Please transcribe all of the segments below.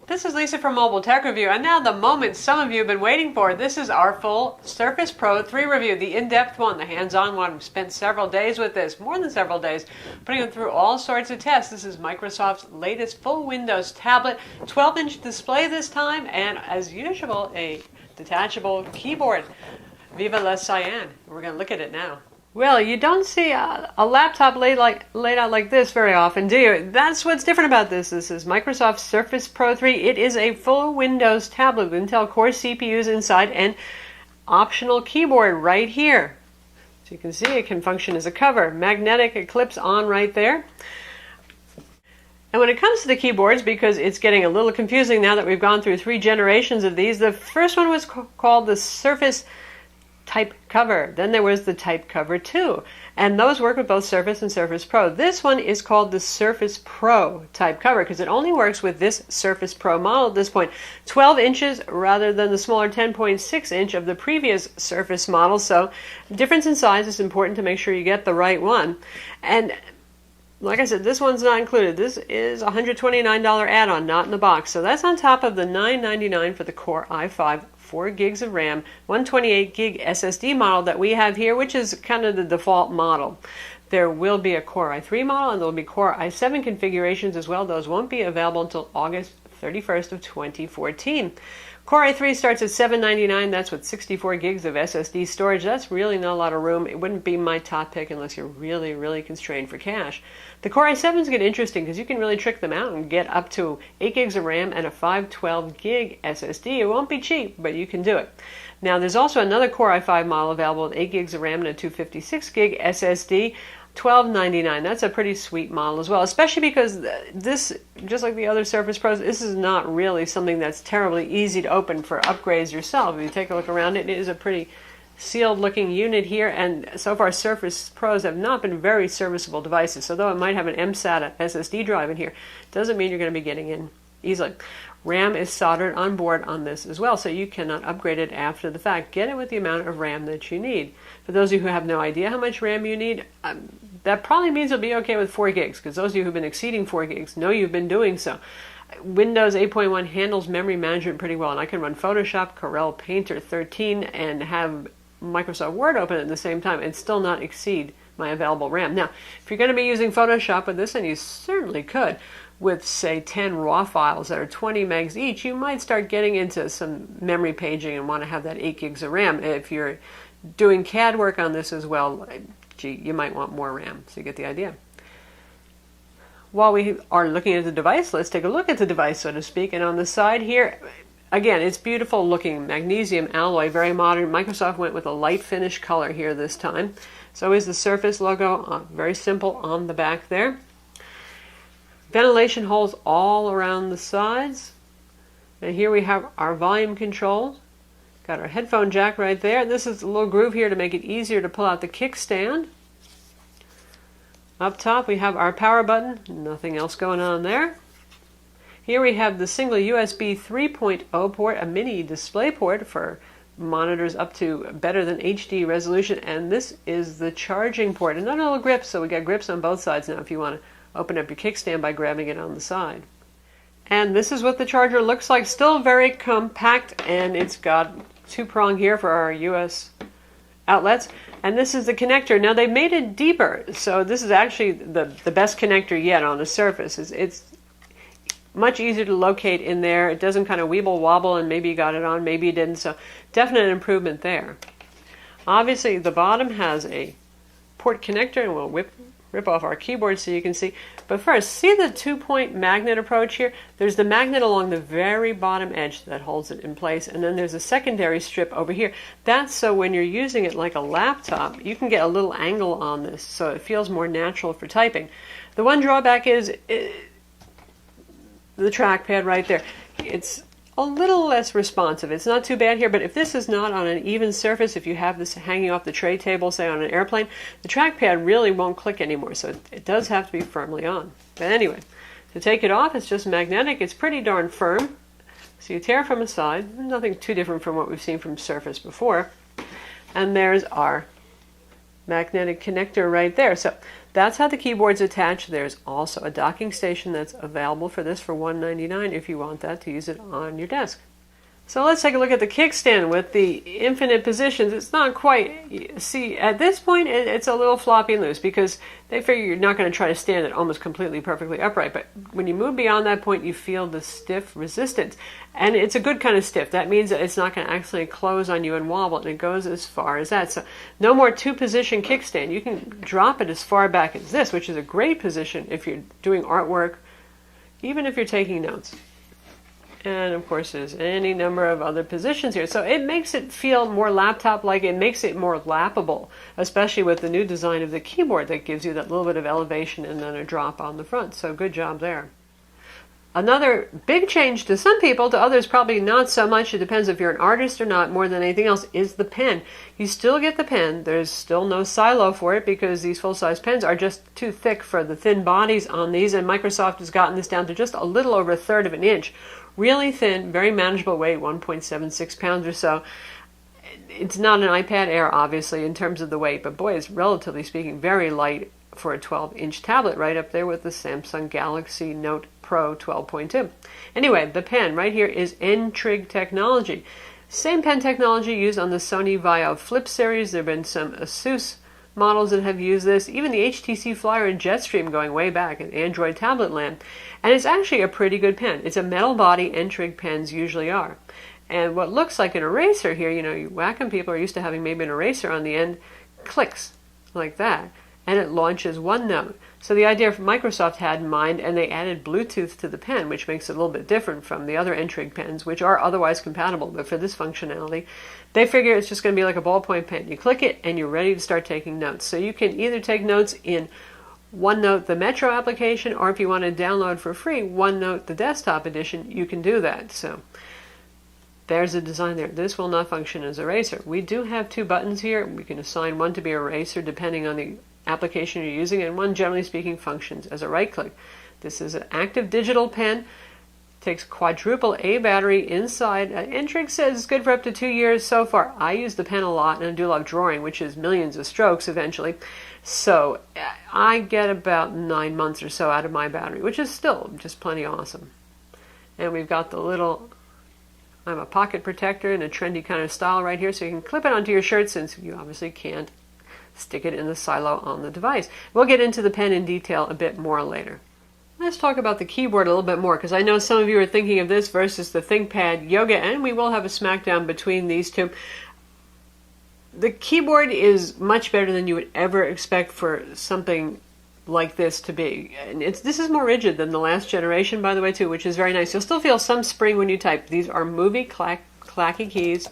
This is Lisa from Mobile Tech Review, and now the moment some of you have been waiting for. This is our full Surface Pro 3 review, the in-depth one, the hands-on one. We've spent several days with this, more than several days, putting it through all sorts of tests. This is Microsoft's latest full Windows tablet, 12-inch display this time, and as usual, a detachable keyboard. Viva la cyan. We're going to look at it now. Well, you don't see a laptop laid out like this very often, do you? That's what's different about this. This is Microsoft Surface Pro 3. It is a full Windows tablet with Intel Core CPUs inside and optional keyboard right here. So you can see it can function as a cover. Magnetic, it clips on right there. And when it comes to the keyboards, because it's getting a little confusing now that we've gone through 3 generations of these, the first one was called the Surface Type Cover. Then there was the Type Cover 2, and those work with both Surface and Surface Pro. This one is called the Surface Pro Type Cover because it only works with this Surface Pro model at this point. 12 inches rather than the smaller 10.6 inch of the previous Surface model, so difference in size is important to make sure you get the right one. And like I said, this one's not included. This is a $129 add-on, not in the box. So that's on top of the $999 for the Core i5 4 gigs of RAM, 128 gig SSD model that we have here, which is kind of the default model. There will be a Core i3 model, and there will be Core i7 configurations as well. Those won't be available until August 31st of 2014. Core i3 starts at $799. That's with 64 gigs of SSD storage. That's really not a lot of room. It wouldn't be my top pick unless you're really, really constrained for cache. The Core i7s get interesting because you can really trick them out and get up to 8 gigs of RAM and a 512 gig SSD. It won't be cheap, but you can do it. Now, there's also another Core i5 model available with 8 gigs of RAM and a 256 gig SSD. $12.99. That's a pretty sweet model as well, especially because this, just like the other Surface Pros, this is not really something that's terribly easy to open for upgrades yourself. If you take a look around it, it is a pretty sealed looking unit here, and so far Surface Pros have not been very serviceable devices. So though it might have an Msaa SSD drive in here, doesn't mean you're going to be getting in easily. RAM is soldered on board on this as well, so you cannot upgrade it after the fact. Get it with the amount of RAM that you need. For those of you who have no idea how much RAM you need, that probably means you'll be okay with 4 gigs, because those of you who've been exceeding 4 gigs know you've been doing so. Windows 8.1 handles memory management pretty well, and I can run Photoshop, Corel Painter 13, and have Microsoft Word open at the same time and still not exceed my available RAM. Now, if you're going to be using Photoshop with this, and you certainly could, with say 10 raw files that are 20 megs each, you might start getting into some memory paging and want to have that 8 gigs of RAM. If you're doing CAD work on this as well, gee, you might want more RAM, so you get the idea. While we are looking at the device, let's take a look at the device, so to speak. And on the side here, again, it's beautiful looking magnesium alloy, very modern. Microsoft went with a light finish color here this time. So is the Surface logo, very simple on the back there. Ventilation holes all around the sides. And here we have our volume control. Got our headphone jack right there. This is a little groove here to make it easier to pull out the kickstand. Up top we have our power button. Nothing else going on there. Here we have the single USB 3.0 port, a mini display port for monitors up to better than HD resolution. And this is the charging port. Another little grip, so we got grips on both sides now if you want to open up your kickstand by grabbing it on the side. And this is what the charger looks like. Still very compact, and it's got 2-prong here for our US outlets. And this is the connector. Now they made it deeper, so this is actually the best connector yet on the Surface. It's much easier to locate in there. It doesn't kind of weeble wobble and maybe you got it on, maybe you didn't. So definite improvement there. Obviously the bottom has a port connector, and we'll rip off our keyboard so you can see. But first, see the 2-point magnet approach here? There's the magnet along the very bottom edge that holds it in place, and then there's a secondary strip over here. That's so when you're using it like a laptop, you can get a little angle on this so it feels more natural for typing. The one drawback is the trackpad right there. It's a little less responsive. It's not too bad here, but if this is not on an even surface, if you have this hanging off the tray table, say on an airplane, the trackpad really won't click anymore, so it does have to be firmly on. But anyway, to take it off, it's just magnetic. It's pretty darn firm. So you tear from the side, nothing too different from what we've seen from Surface before. And there's our magnetic connector right there. So that's how the keyboard's attached. There's also a docking station that's available for this for $199 if you want that to use it on your desk. So let's take a look at the kickstand with the infinite positions. It's not quite, see, at this point it's a little floppy and loose because they figure you're not going to try to stand it almost completely perfectly upright. But when you move beyond that point, you feel the stiff resistance. And it's a good kind of stiff. That means that it's not going to actually close on you and wobble, and it goes as far as that. So no more two-position kickstand. You can drop it as far back as this, which is a great position if you're doing artwork, even if you're taking notes. And of course there's any number of other positions here. So it makes it feel more laptop-like. It makes it more lappable, especially with the new design of the keyboard that gives you that little bit of elevation and then a drop on the front. So good job there. Another big change to some people, to others probably not so much, it depends if you're an artist or not more than anything else, is the pen. You still get the pen. There's still no silo for it because these full-size pens are just too thick for the thin bodies on these, and Microsoft has gotten this down to just a little over 1/3 of an inch. Really thin, very manageable weight, 1.76 pounds or so. It's not an iPad Air, obviously, in terms of the weight, but boy, it's relatively speaking very light for a 12-inch tablet, right up there with the Samsung Galaxy Note Pro 12.2. Anyway, the pen right here is N-Trig technology. Same pen technology used on the Sony Vaio Flip series. There have been some Asus models that have used this, even the HTC Flyer and Jetstream going way back in Android tablet land. And it's actually a pretty good pen. It's a metal body, N-Trig pens usually are. And what looks like an eraser here, you know, you Wacom people are used to having maybe an eraser on the end, clicks like that, and it launches OneNote. So the idea Microsoft had in mind, and they added Bluetooth to the pen, which makes it a little bit different from the other N-Trig pens, which are otherwise compatible, but for this functionality, they figure it's just going to be like a ballpoint pen. You click it, and you're ready to start taking notes. So you can either take notes in OneNote, the Metro application, or if you want to download for free OneNote, the desktop edition, you can do that. So there's a design there. This will not function as eraser. We do have 2 buttons here. We can assign one to be eraser depending on the application you're using, and one, generally speaking, functions as a right click. This is an active digital pen. Takes quadruple A battery inside. N-Trig says it's good for up to 2 years so far. I use the pen a lot, and I do love drawing, which is millions of strokes eventually. So I get about 9 months or so out of my battery, which is still just plenty awesome. And we've got the little, I'm a pocket protector in a trendy kind of style right here, so you can clip it onto your shirt since you obviously can't stick it in the silo on the device. We'll get into the pen in detail a bit more later. Let's talk about the keyboard a little bit more, because I know some of you are thinking of this versus the ThinkPad Yoga, and we will have a smackdown between these two. The keyboard is much better than you would ever expect for something like this to be. And this is more rigid than the last generation, by the way, too, which is very nice. You'll still feel some spring when you type. These are movie clacky keys.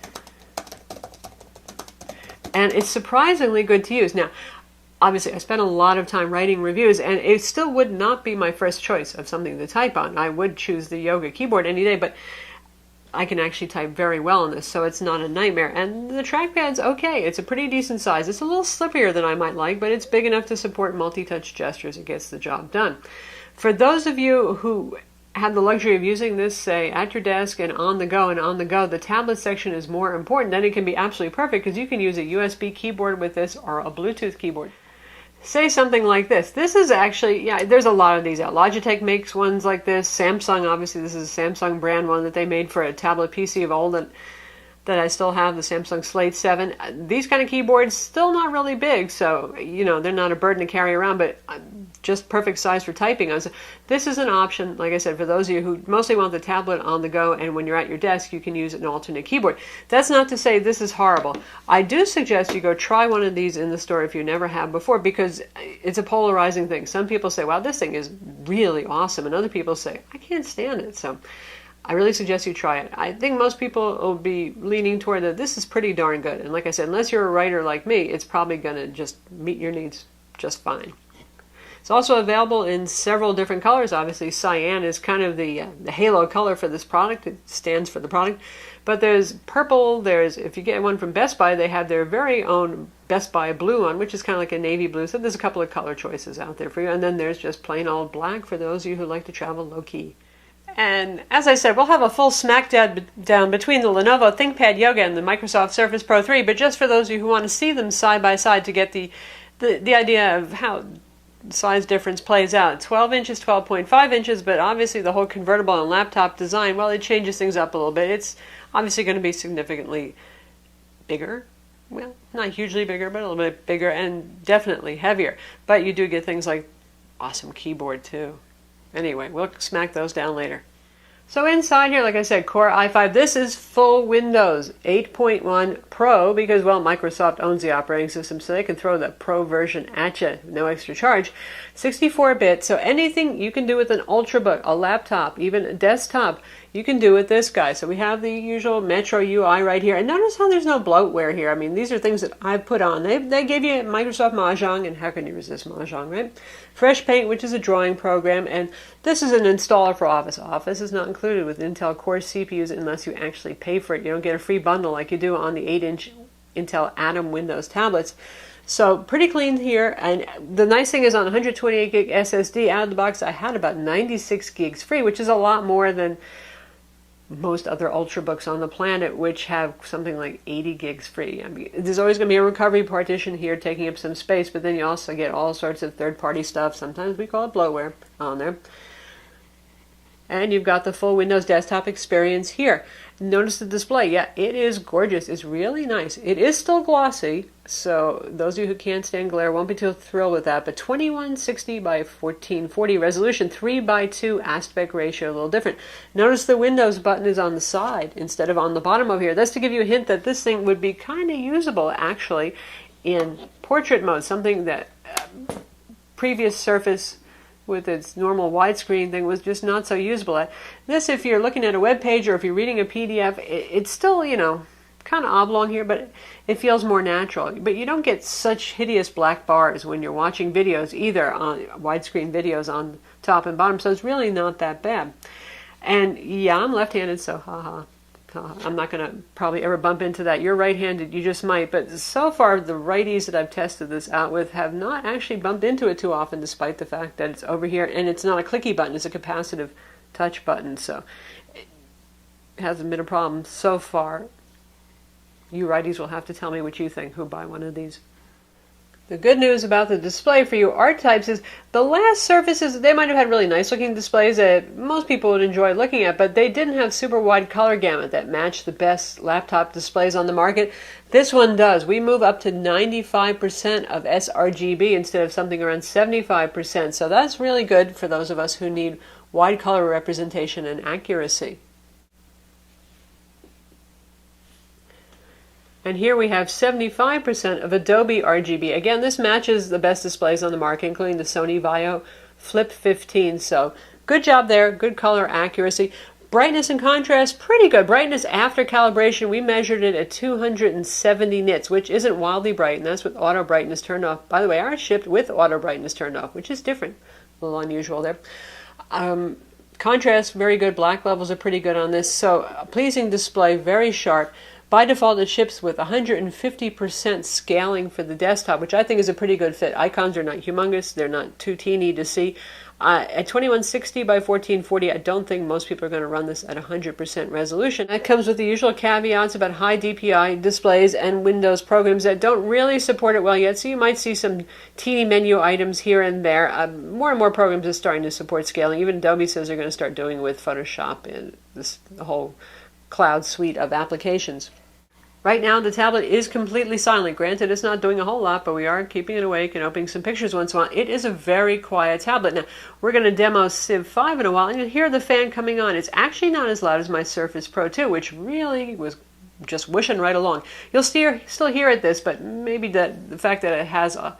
And it's surprisingly good to use. Now, obviously, I spent a lot of time writing reviews, and it still would not be my first choice of something to type on. I would choose the Yoga keyboard any day, but I can actually type very well on this, so it's not a nightmare. And the trackpad's okay. It's a pretty decent size. It's a little slippier than I might like, but it's big enough to support multi-touch gestures. It gets the job done. For those of you who have the luxury of using this, say, at your desk and on the go, the tablet section is more important. Then it can be absolutely perfect because you can use a USB keyboard with this or a Bluetooth keyboard. Say something like this. This is actually, yeah, there's a lot of these out. Logitech makes ones like this. Samsung, obviously, this is a Samsung brand one that they made for a tablet PC of old that I still have, the Samsung Slate 7. These kind of keyboards, still not really big, so, you know, they're not a burden to carry around, but just perfect size for typing. This is an option, like I said, for those of you who mostly want the tablet on the go, and when you're at your desk, you can use an alternate keyboard. That's not to say this is horrible. I do suggest you go try one of these in the store if you never have before, because it's a polarizing thing. Some people say, wow, this thing is really awesome, and other people say, I can't stand it. So I really suggest you try it. I think most people will be leaning toward that this is pretty darn good. And like I said, unless you're a writer like me, it's probably going to just meet your needs just fine. It's also available in several different colors. Obviously, cyan is kind of the halo color for this product. It stands for the product. But there's purple. If you get one from Best Buy, they have their very own Best Buy blue one, which is kind of like a navy blue. So there's a couple of color choices out there for you. And then there's just plain old black for those of you who like to travel low-key. And as I said, we'll have a full smackdown between the Lenovo ThinkPad Yoga and the Microsoft Surface Pro 3, but just for those of you who want to see them side by side to get the idea of how size difference plays out. 12 inches, 12.5 inches, but obviously the whole convertible and laptop design, well, it changes things up a little bit. It's obviously going to be significantly bigger. Well, not hugely bigger, but a little bit bigger and definitely heavier. But you do get things like awesome keyboard too. Anyway, we'll smack those down later. So inside here, like I said, Core i5. This is full Windows 8.1 Pro because, well, Microsoft owns the operating system, so they can throw the Pro version at you, no extra charge. 64-bit, so anything you can do with an Ultrabook, a laptop, even a desktop, you can do with this guy. So we have the usual Metro UI right here. And notice how there's no bloatware here. I mean, these are things that I've put on. They gave you Microsoft Mahjong, and how can you resist Mahjong, right? Fresh Paint, which is a drawing program, and this is an installer for Office. Office is not included with Intel Core CPUs unless you actually pay for it. You don't get a free bundle like you do on the 8-inch Intel Atom Windows tablets. So pretty clean here, and the nice thing is on 128 gig SSD out of the box, I had about 96 gigs free, which is a lot more than most other Ultrabooks on the planet, which have something like 80 gigs free. I mean, there's always going to be a recovery partition here taking up some space, but then you also get all sorts of third-party stuff. Sometimes we call it bloatware on there. And you've got the full Windows desktop experience here. Notice the display. Yeah, it is gorgeous. It's really nice. It is still glossy, so those of you who can't stand glare won't be too thrilled with that. But 2160 by 1440 resolution, 3:2 aspect ratio, a little different. Notice the Windows button is on the side instead of on the bottom over here. That's to give you a hint that this thing would be kind of usable, actually, in portrait mode, something that previous Surface with its normal widescreen thing was just not so usable. This, if you're looking at a web page or if you're reading a PDF, it's still, you know, kind of oblong here, but it feels more natural. But you don't get such hideous black bars when you're watching videos either, on widescreen videos on top and bottom, so it's really not that bad. And yeah, I'm left-handed, so haha. I'm not going to probably ever bump into that. You're right-handed, you just might. But so far, the righties that I've tested this out with have not actually bumped into it too often, despite the fact that it's over here. And it's not a clicky button, it's a capacitive touch button. So it hasn't been a problem so far. You righties will have to tell me what you think, who buy one of these. The good news about the display for you art types is the last Surfaces, they might have had really nice looking displays that most people would enjoy looking at, but they didn't have super wide color gamut that matched the best laptop displays on the market. This one does. We move up to 95% of sRGB instead of something around 75%. So that's really good for those of us who need wide color representation and accuracy. And here we have 75% of Adobe RGB. Again, this matches the best displays on the market, including the Sony Vaio Flip 15. So good job there, good color accuracy. Brightness and contrast, pretty good. Brightness after calibration, we measured it at 270 nits, which isn't wildly bright, and that's with auto brightness turned off. By the way, ours shipped with auto brightness turned off, which is different, a little unusual there. Contrast, very good. Black levels are pretty good on this. So a pleasing display, very sharp. By default, it ships with 150% scaling for the desktop, which I think is a pretty good fit. Icons are not humongous. They're not too teeny to see. At 2160 by 1440, I don't think most people are going to run this at 100% resolution. That comes with the usual caveats about high DPI displays and Windows programs that don't really support it well yet, so you might see some teeny menu items here and there. More and more programs are starting to support scaling. Even Adobe says they're going to start doing it with Photoshop and the whole cloud suite of applications. Right now, the tablet is completely silent. Granted, it's not doing a whole lot, but we are keeping it awake and opening some pictures once in a while. It is a very quiet tablet. Now, we're going to demo Civ 5 in a while, and you'll hear the fan coming on. It's actually not as loud as my Surface Pro 2, which really was just whooshing right along. You'll still hear it this, but maybe the fact that it has a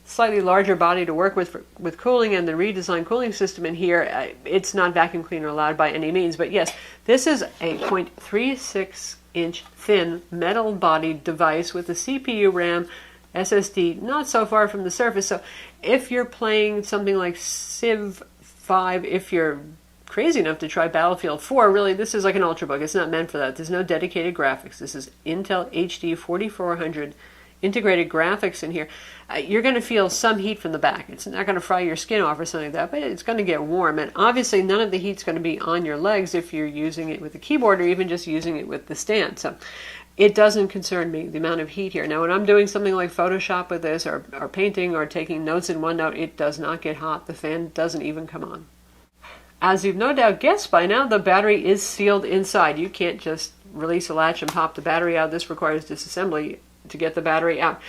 slightly larger body to work with cooling and the redesigned cooling system in here, it's not vacuum cleaner loud by any means. But yes, this is a 0.36-inch thin metal bodied device with a CPU, RAM, SSD, not so far from the Surface. So if you're playing something like Civ 5, if you're crazy enough to try Battlefield 4, really this is like an Ultrabook. It's not meant for that. There's no dedicated graphics. This is Intel HD 4400 integrated graphics in here, you're going to feel some heat from the back. It's not going to fry your skin off or something like that, but it's going to get warm. And obviously none of the heat's going to be on your legs if you're using it with the keyboard or even just using it with the stand. So it doesn't concern me, the amount of heat here. Now, when I'm doing something like Photoshop with this or painting or taking notes in OneNote, it does not get hot. The fan doesn't even come on. As you've no doubt guessed by now, the battery is sealed inside. You can't just release a latch and pop the battery out. This requires disassembly to get the battery out.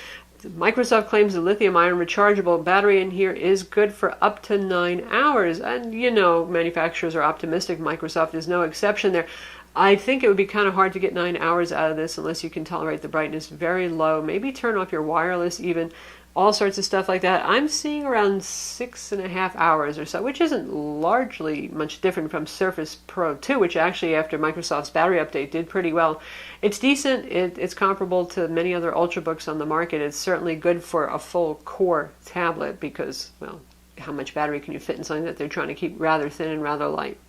Microsoft claims the lithium-ion rechargeable battery in here is good for up to 9 hours. And you know, manufacturers are optimistic. Microsoft is no exception there. I think it would be kind of hard to get 9 hours out of this unless you can tolerate the brightness very low. Maybe turn off your wireless even. All sorts of stuff like that. I'm seeing around 6.5 hours or so, which isn't largely much different from Surface Pro 2, which actually after Microsoft's battery update did pretty well. It's decent. It's comparable to many other Ultrabooks on the market. It's certainly good for a full core tablet because, well, how much battery can you fit in something that they're trying to keep rather thin and rather light?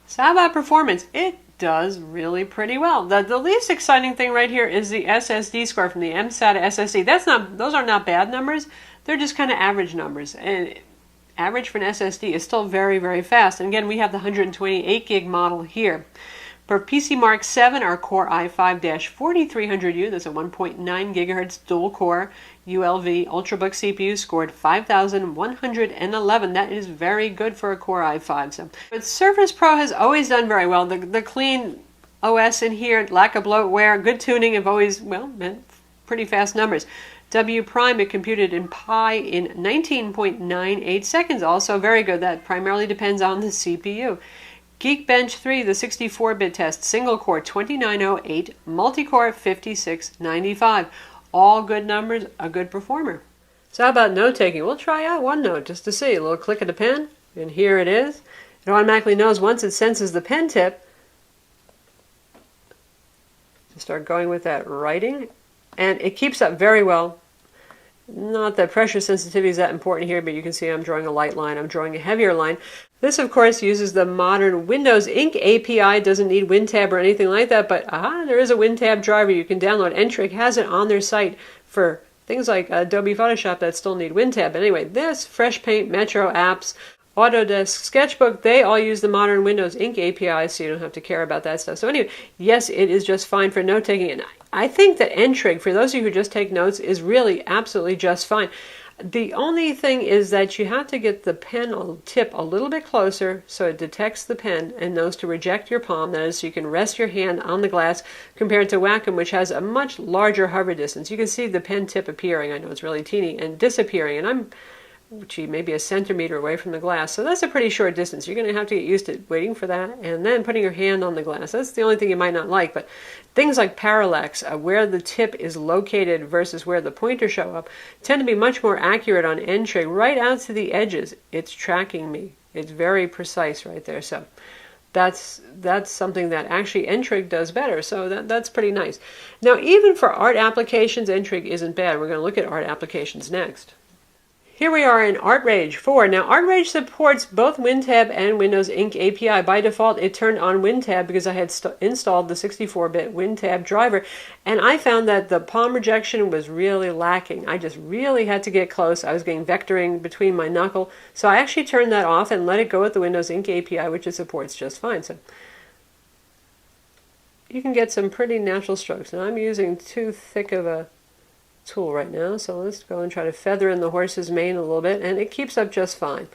So how about performance? It does really pretty well. The least exciting thing right here is the SSD score from the Msaa to SSD. Those are not bad numbers. They're just kind of average numbers. And average for an SSD is still very, very fast. And again, we have the 128 gig model here. For PC Mark 7, our Core i5-4300U, that's a 1.9 gigahertz dual core ULV Ultrabook CPU, scored 5,111. That is very good for a Core i5. So, but Surface Pro has always done very well. The clean OS in here, lack of bloatware, good tuning have always, well, meant pretty fast numbers. W prime, it computed in Pi in 19.98 seconds. Also very good. That primarily depends on the CPU. Geekbench 3, the 64-bit test, single core 2908, multi-core 5695. All good numbers, a good performer. So how about note-taking? We'll try out OneNote just to see. A little click of the pen, and here it is. It automatically knows once it senses the pen tip to start going with that writing. And it keeps up very well. Not that pressure sensitivity is that important here, but you can see I'm drawing a light line, I'm drawing a heavier line. This, of course, uses the modern Windows Ink API. Doesn't need WinTab or anything like that, but there is a WinTab driver you can download. Entrig has it on their site for things like Adobe Photoshop that still need WinTab. Anyway, this, Fresh Paint, Metro apps, Autodesk Sketchbook, they all use the modern Windows Ink API, so you don't have to care about that stuff. So anyway, yes, it is just fine for note-taking. And I think that Entrig, for those of you who just take notes, is really absolutely just fine. The only thing is that you have to get the pen tip a little bit closer so it detects the pen and knows to reject your palm. That is, so you can rest your hand on the glass compared to Wacom, which has a much larger hover distance. You can see the pen tip appearing. I know it's really teeny, and disappearing. And I'm maybe a centimeter away from the glass. So that's a pretty short distance. You're going to have to get used to waiting for that and then putting your hand on the glass. That's the only thing you might not like. But things like parallax, where the tip is located versus where the pointers show up, tend to be much more accurate on Entrig. Right out to the edges, it's tracking me. It's very precise right there. So that's something that actually Entrig does better. So that's pretty nice. Now, even for art applications, Entrig isn't bad. We're going to look at art applications next. Here we are in ArtRage 4. Now, ArtRage supports both WinTab and Windows Ink API. By default, it turned on WinTab because I had installed the 64-bit WinTab driver, and I found that the palm rejection was really lacking. I just really had to get close. I was getting vectoring between my knuckle, so I actually turned that off and let it go with the Windows Ink API, which it supports just fine. So you can get some pretty natural strokes. Now, I'm using too thick of a tool right now, so let's go and try to feather in the horse's mane a little bit, and it keeps up just fine.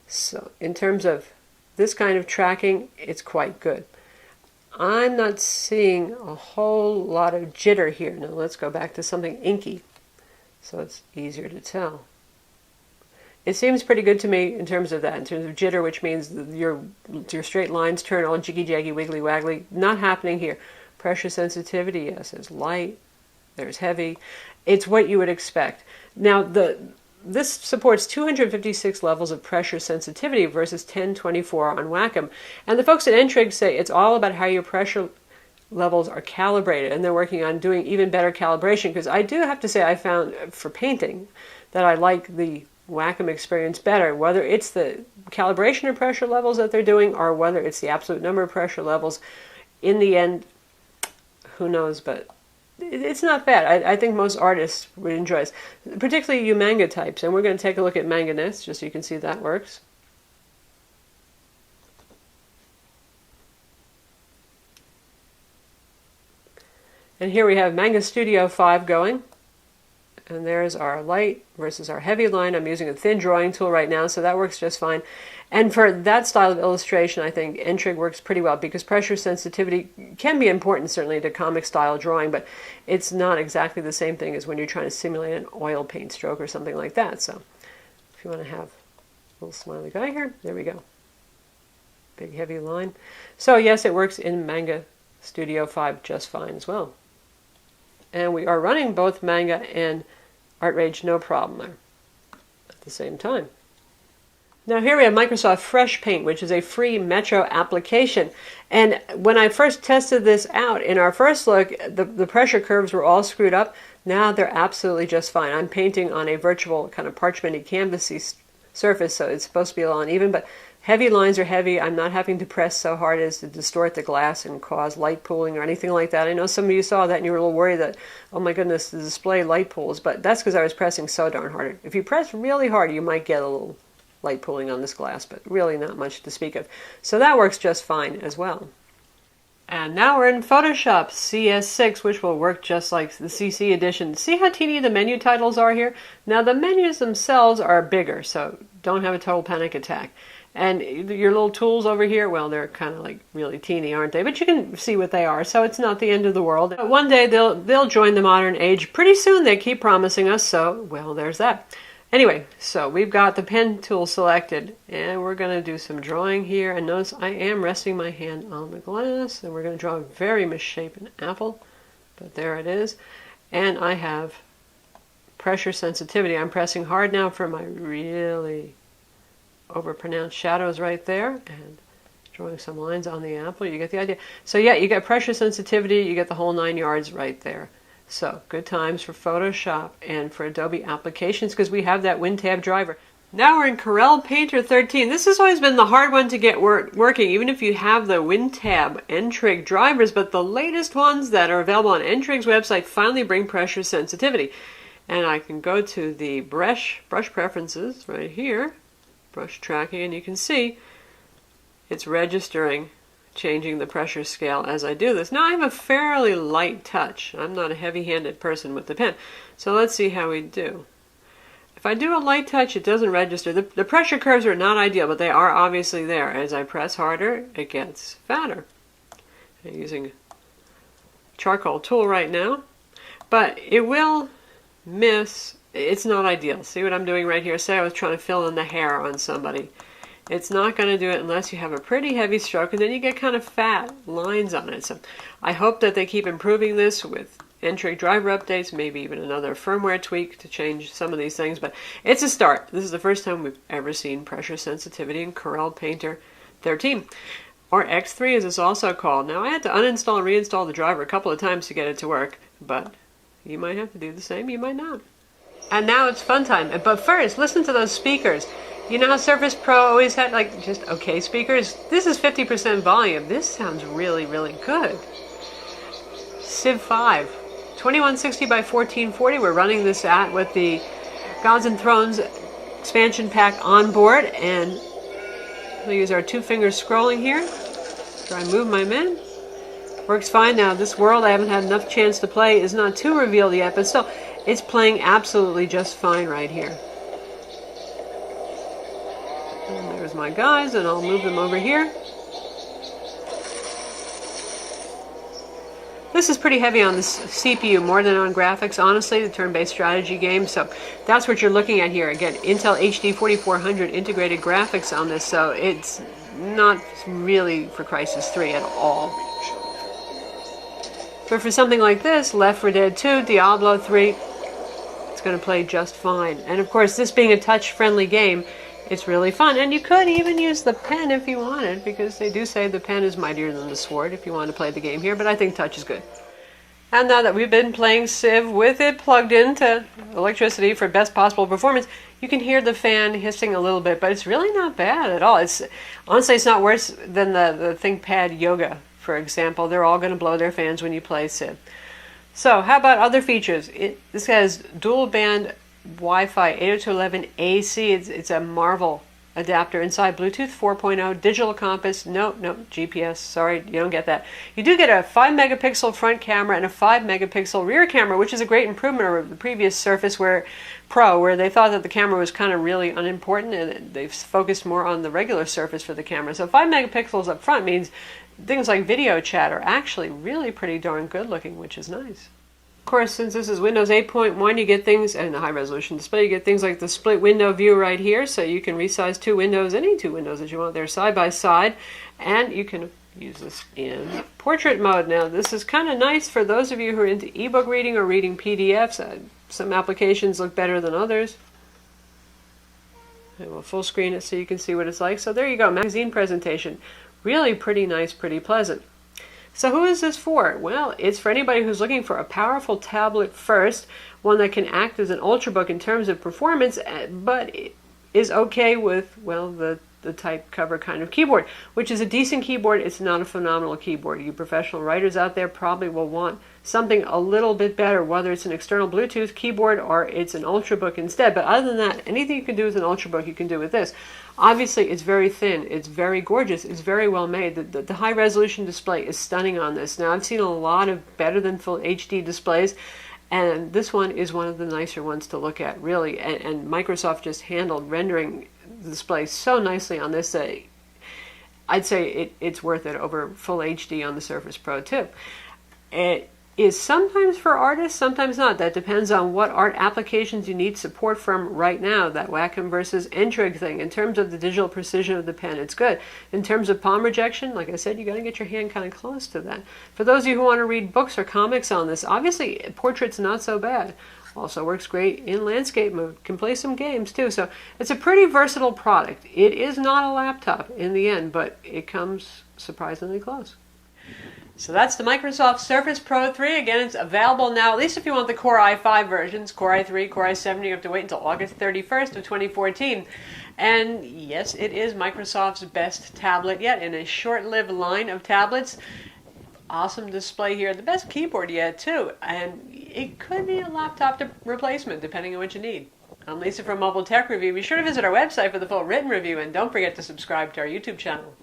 So in terms of this kind of tracking, it's quite good. I'm not seeing a whole lot of jitter here. Now let's go back to something inky so it's easier to tell. It seems pretty good to me in terms of that, in terms of jitter, which means your straight lines turn all jiggy-jaggy, wiggly-waggly. Not happening here. Pressure sensitivity, yes, there's light, there's heavy. It's what you would expect. Now, this supports 256 levels of pressure sensitivity versus 1024 on Wacom. And the folks at Entrig say it's all about how your pressure levels are calibrated, and they're working on doing even better calibration, because I do have to say I found for painting that I like the Wacom experience better, whether it's the calibration of pressure levels that they're doing or whether it's the absolute number of pressure levels. In the end, who knows, but it's not bad. I think most artists would enjoy this, particularly you manga types. And we're going to take a look at manga next, just so you can see that works. And here we have Manga Studio 5 going. And there's our light versus our heavy line. I'm using a thin drawing tool right now, so that works just fine. And for that style of illustration, I think N-trig works pretty well, because pressure sensitivity can be important, certainly, to comic style drawing, but it's not exactly the same thing as when you're trying to simulate an oil paint stroke or something like that. So if you want to have a little smiley guy here, there we go. Big heavy line. So yes, it works in Manga Studio 5 just fine as well. And we are running both Manga and ArtRage no problem there at the same time. Now here we have Microsoft Fresh Paint, which is a free Metro application. And when I first tested this out in our first look, the pressure curves were all screwed up. Now they're absolutely just fine. I'm painting on a virtual kind of parchmenty canvasy surface, so it's supposed to be a little uneven, but heavy lines are heavy. I'm not having to press so hard as to distort the glass and cause light pooling or anything like that. I know some of you saw that and you were a little worried that, oh my goodness, the display light pools, but that's because I was pressing so darn hard. If you press really hard, you might get a little light pooling on this glass, but really not much to speak of. So that works just fine as well. And now we're in Photoshop CS6, which will work just like the CC edition. See how teeny the menu titles are here? Now the menus themselves are bigger, so don't have a total panic attack. And your little tools over here, well, they're kind of like really teeny, aren't they? But you can see what they are, so it's not the end of the world. But one day they'll join the modern age. Pretty soon, they keep promising us, so, well, there's that. Anyway, so we've got the pen tool selected, and we're going to do some drawing here. And notice I am resting my hand on the glass, and we're going to draw a very misshapen apple. But there it is. And I have pressure sensitivity. I'm pressing hard now for my really overpronounced shadows right there, and drawing some lines on the apple. You get the idea. So yeah, you get pressure sensitivity, you get the whole 9 yards right there. So good times for Photoshop and for Adobe applications, because we have that WinTab driver. Now we're in Corel Painter 13. This has always been the hard one to get working, even if you have the WinTab N-trig drivers, but the latest ones that are available on N-trig's website finally bring pressure sensitivity. And I can go to the brush preferences right here, brush tracking, and you can see it's registering, changing the pressure scale as I do this. Now I have a fairly light touch. I'm not a heavy-handed person with the pen. So let's see how we do. If I do a light touch, it doesn't register. The pressure curves are not ideal, but they are obviously there. As I press harder, it gets fatter. I'm using a charcoal tool right now, but it will miss. It's not ideal. See what I'm doing right here? Say I was trying to fill in the hair on somebody. It's not going to do it unless you have a pretty heavy stroke, and then you get kind of fat lines on it. So I hope that they keep improving this with N-trig driver updates, maybe even another firmware tweak to change some of these things, but it's a start. This is the first time we've ever seen pressure sensitivity in Corel Painter 13, or X3 as it's also called. Now I had to uninstall and reinstall the driver a couple of times to get it to work, but you might have to do the same, you might not. And now it's fun time. But first, listen to those speakers. You know how Surface Pro always had like just okay speakers? This is 50% volume. This sounds really, really good. Civ 5, 2160 by 1440. We're running this at with the Gods and Thrones expansion pack on board. And we'll use our 2-finger scrolling here. Try and move my men. Works fine now. This world I haven't had enough chance to play is not too revealed yet, but still, it's playing absolutely just fine right here. And there's my guys, and I'll move them over here. This is pretty heavy on the CPU, more than on graphics, honestly, the turn-based strategy game. So that's what you're looking at here. Again, Intel HD 4400 integrated graphics on this, so it's not really for Crysis 3 at all. But for something like this, Left 4 Dead 2, Diablo 3, it's going to play just fine. And of course, this being a touch-friendly game, it's really fun. And you could even use the pen if you wanted, because they do say the pen is mightier than the sword if you want to play the game here, but I think touch is good. And now that we've been playing Civ with it plugged into electricity for best possible performance, you can hear the fan hissing a little bit, but it's really not bad at all. Honestly, it's not worse than the ThinkPad Yoga, for example. They're all going to blow their fans when you play Civ. So how about other features? This has dual band Wi-Fi 802.11 AC. It's a Marvel adapter inside, Bluetooth 4.0, digital compass, no GPS, sorry, you don't get that. You do get a 5 megapixel front camera and a 5 megapixel rear camera, which is a great improvement over the previous Surface Pro, where they thought that the camera was kind of really unimportant, and they've focused more on the regular Surface for the camera. So 5 megapixels up front means things like video chat are actually really pretty darn good looking, which is nice. Of course, since this is Windows 8.1, you get things, and the high-resolution display, you get things like the split window view right here, so you can resize two windows, any two windows that you want there side by side, and you can use this in portrait mode. Now, this is kind of nice for those of you who are into ebook reading or reading PDFs. Some applications look better than others. I will full screen it so you can see what it's like. So there you go, magazine presentation. Really pretty nice, pretty pleasant. So who is this for? Well, it's for anybody who's looking for a powerful tablet first, one that can act as an ultrabook in terms of performance, but is okay with, well, the type cover kind of keyboard, which is a decent keyboard. It's not a phenomenal keyboard. You professional writers out there probably will want something a little bit better, whether it's an external Bluetooth keyboard or it's an ultrabook instead. But other than that, anything you can do with an ultrabook, you can do with this. Obviously, it's very thin, it's very gorgeous, it's very well made. The high resolution display is stunning on this. Now, I've seen a lot of better than full HD displays, and this one is one of the nicer ones to look at, really. And Microsoft just handled rendering the display so nicely on this. I'd say it's worth it over full HD on the Surface Pro 2. It is sometimes for artists, sometimes not. That depends on what art applications you need support from right now, that Wacom versus Entrig thing. In terms of the digital precision of the pen, it's good. In terms of palm rejection, like I said, you got to get your hand kind of close to that. For those of you who want to read books or comics on this, obviously portrait's not so bad. Also works great in landscape mode. Can play some games too. So it's a pretty versatile product. It is not a laptop in the end, but it comes surprisingly close. So that's the Microsoft Surface Pro 3. Again, it's available now, at least if you want the Core i5 versions. Core i3, Core i7, you have to wait until August 31st of 2014. And yes, it is Microsoft's best tablet yet in a short-lived line of tablets. Awesome display here. The best keyboard yet, too. And it could be a laptop replacement, depending on what you need. I'm Lisa from Mobile Tech Review. Be sure to visit our website for the full written review, and don't forget to subscribe to our YouTube channel.